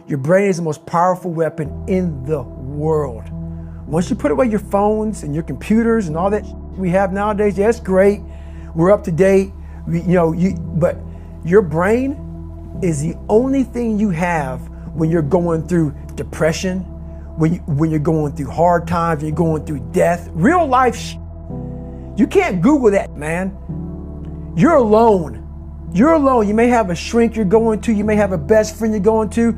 Your brain is the most powerful weapon in the world. Once you put away your phones and your computers and all that we have nowadays, yeah, it's great. We're up to date. But your brain is the only thing you have when you're going through depression, when you're going through hard times, when you're going through death, real life. You can't Google that, man. You're alone. You're alone. You may have a shrink you're going to, you may have a best friend you're going to,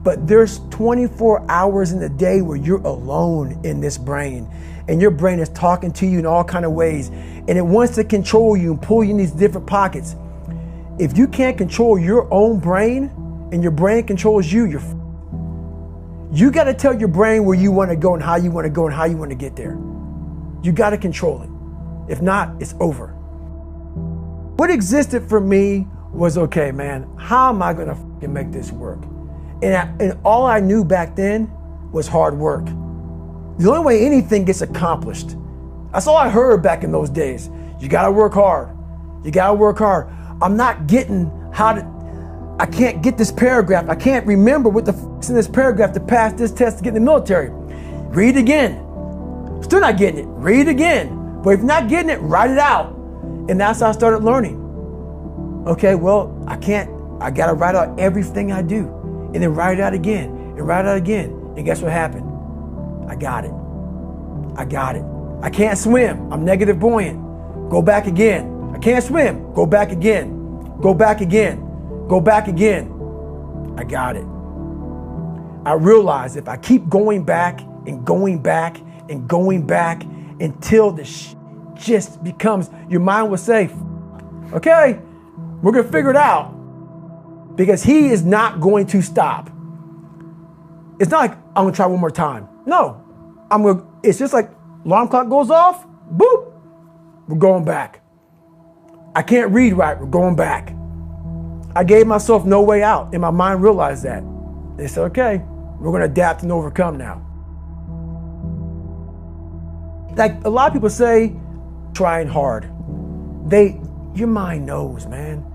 but there's 24 hours in the day where you're alone in this brain, and your brain is talking to you in all kinds of ways, and it wants to control you and pull you in these different pockets. If you can't control your own brain and your brain controls you, you got to tell your brain where you want to go and how you want to go and how you want to get there. You got to control it. If not, it's over. What existed for me was, okay, man, how am I going to make this work? And all I knew back then was hard work. The only way anything gets accomplished. That's all I heard back in those days. You got to work hard. You got to work hard. I'm not getting I can't get this paragraph. I can't remember what the f***'s in this paragraph to pass this test to get in the military. Read it again. Still not getting it. Read it again. But if you're not getting it, write it out. And that's how I started learning. Okay, well, I got to write out everything I do. And then write it out again. And write it out again. And guess what happened? I got it. I can't swim. I'm negative buoyant. Go back again. I can't swim. Go back again. Go back again. Go back again. I got it. I realized if I keep going back and going back and going back until the just becomes, your mind will say, okay, we're going to figure it out, because he is not going to stop. It's not like I'm going to try one more time. No, it's just like alarm clock goes off, boop, we're going back. I can't read right, we're going back. I gave myself no way out, and my mind realized that. They said, okay, we're going to adapt and overcome now. Like a lot of people say, trying hard. Your mind knows, man.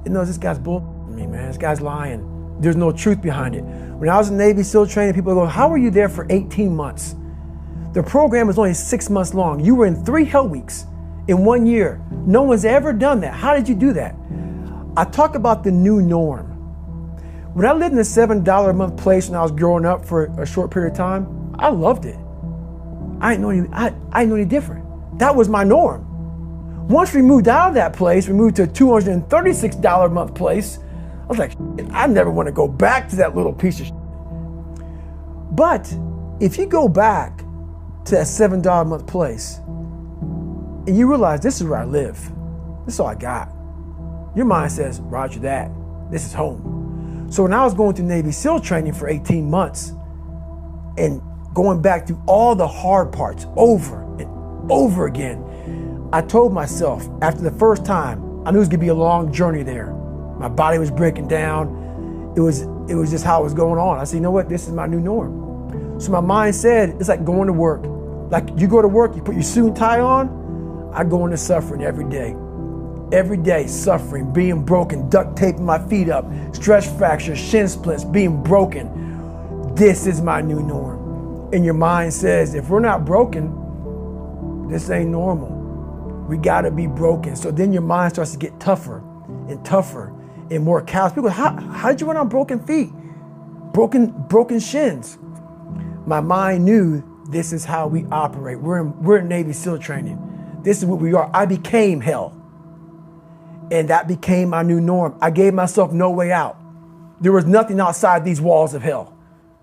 It knows this guy's bullshitting me, man. This guy's lying. There's no truth behind it. When I was in Navy SEAL training, people go, how were you there for 18 months? The program was only 6 months long. You were in 3 hell weeks in 1 year. No one's ever done that. How did you do that? I talk about the new norm. When I lived in a $7 a month place when I was growing up for a short period of time, I loved it. I didn't know any different. That was my norm. Once we moved out of that place, we moved to a $236 a month place. I was like, I never want to go back to that little piece of shit. But if you go back to that $7 a month place and you realize this is where I live, this is all I got, your mind says, roger that, this is home. So when I was going through Navy SEAL training for 18 months and going back through all the hard parts over and over again, I told myself after the first time, I knew it was gonna be a long journey there. My body was breaking down. It was just how it was going on. I said, you know what, this is my new norm. So my mind said, it's like going to work. Like you go to work, you put your suit and tie on, I go into suffering every day. Every day, suffering, being broken, duct taping my feet up, stress fractures, shin splints, being broken. This is my new norm. And your mind says, if we're not broken, this ain't normal. We gotta be broken. So then your mind starts to get tougher and tougher and more callous. People go, how did you run on broken feet? Broken shins. My mind knew this is how we operate. We're in Navy SEAL training. This is what we are. I became hell. And that became my new norm. I gave myself no way out. There was nothing outside these walls of hell.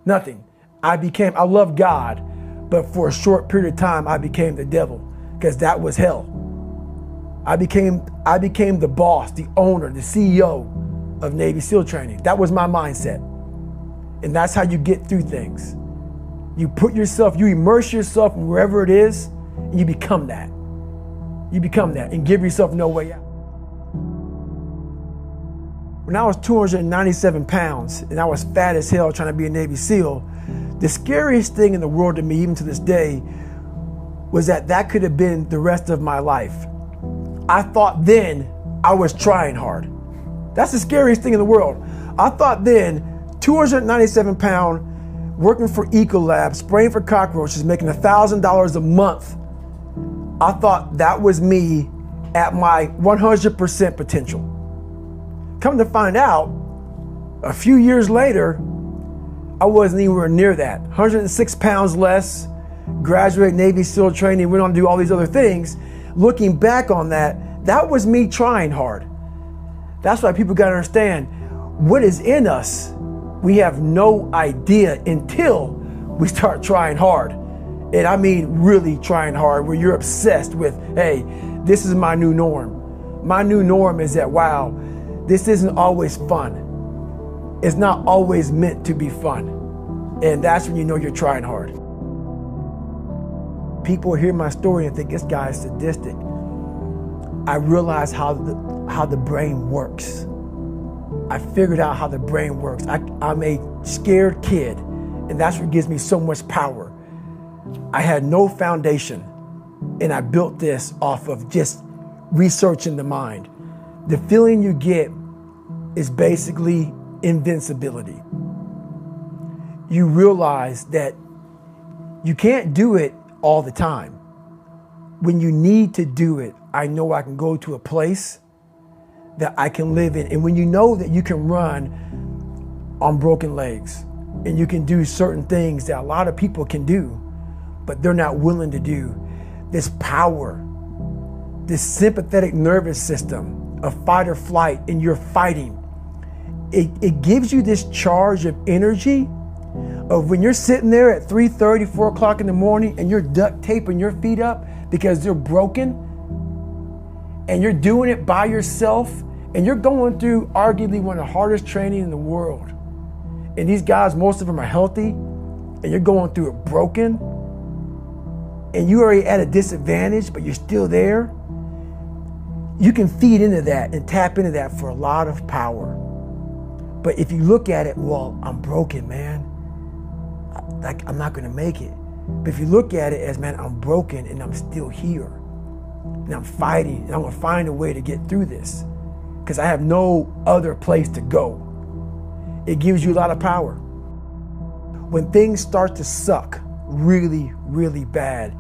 Nothing. I love God, but for a short period of time, I became the devil, because that was hell. I became the boss, the owner, the CEO of Navy SEAL training. That was my mindset. And that's how you get through things. You immerse yourself in wherever it is, and you become that. You become that and give yourself no way out. When I was 297 pounds and I was fat as hell trying to be a Navy SEAL, the scariest thing in the world to me, even to this day, was that could have been the rest of my life. I thought then I was trying hard. That's the scariest thing in the world. I thought then, 297 pound, working for Ecolab, spraying for cockroaches, making $1,000 a month. I thought that was me at my 100% potential. Come to find out, a few years later, I wasn't anywhere near that. 106 pounds less, graduated Navy SEAL training, went on to do all these other things. Looking back on that, that was me trying hard. That's why people gotta understand what is in us. We have no idea until we start trying hard. And I mean really trying hard, where you're obsessed with, hey, this is my new norm. My new norm is that, wow, this isn't always fun. It's not always meant to be fun. And that's when you know you're trying hard. People hear my story and think this guy is sadistic. I realized how the brain works. I figured out how the brain works. I'm a scared kid, and that's what gives me so much power. I had no foundation, and I built this off of just researching the mind. The feeling you get is basically invincibility. You realize that you can't do it all the time. When you need to do it, I know I can go to a place that I can live in. And when you know that you can run on broken legs and you can do certain things that a lot of people can do, but they're not willing to do, this power, this sympathetic nervous system of fight or flight, and you're fighting, it gives you this charge of energy of when you're sitting there at 3:30, 4 o'clock in the morning and you're duct taping your feet up because they're broken, and you're doing it by yourself, and you're going through arguably one of the hardest training in the world. And these guys, most of them are healthy, and you're going through it broken, and you're already at a disadvantage, but you're still there. You can feed into that and tap into that for a lot of power. But if you look at it, well, I'm broken, man. Like, I'm not gonna make it. But if you look at it as, man, I'm broken and I'm still here, and I'm fighting, and I'm gonna find a way to get through this because I have no other place to go. It gives you a lot of power. When things start to suck really, really bad,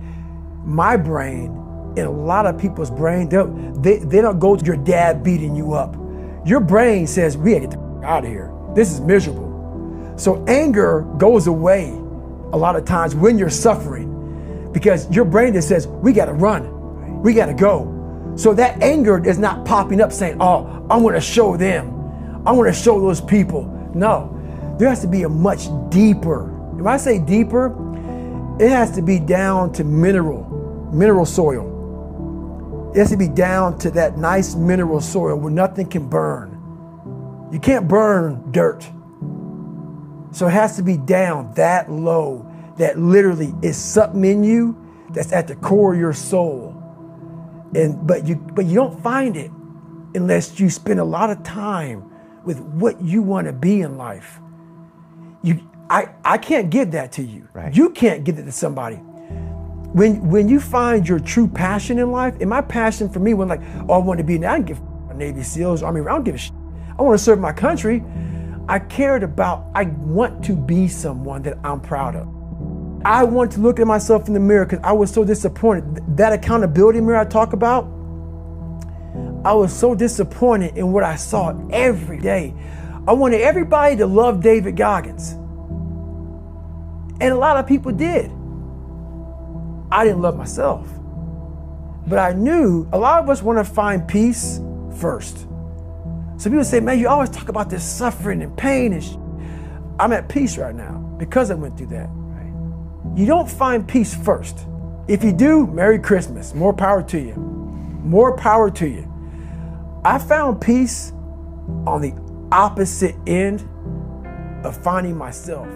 my brain and a lot of people's brain, they don't go to your dad beating you up. Your brain says, we gotta get the out of here. This is miserable. So anger goes away a lot of times when you're suffering because your brain just says, we gotta run, we gotta go. So that anger is not popping up saying, oh, I'm gonna show them, I'm gonna show those people. No, there has to be a much deeper, when I say deeper, it has to be down to mineral soil. It has to be down to that nice mineral soil where nothing can burn. You can't burn dirt. So it has to be down that low, that literally is something in you that's at the core of your soul. But you don't find it unless you spend a lot of time with what you want to be in life. I can't give that to you. Right. You can't give it to somebody. When you find your true passion in life, and my passion for me was like, oh, I want to be, I don't give a Navy SEALs, Army, I don't give a shit. I want to serve my country. I want to be someone that I'm proud of. I want to look at myself in the mirror because I was so disappointed. That accountability mirror I talk about, I was so disappointed in what I saw every day. I wanted everybody to love David Goggins. And a lot of people did. I didn't love myself. But I knew a lot of us want to find peace first. So people say, man, you always talk about this suffering and pain and I'm at peace right now because I went through that. Right? You don't find peace first. If you do, Merry Christmas. More power to you. More power to you. I found peace on the opposite end of finding myself.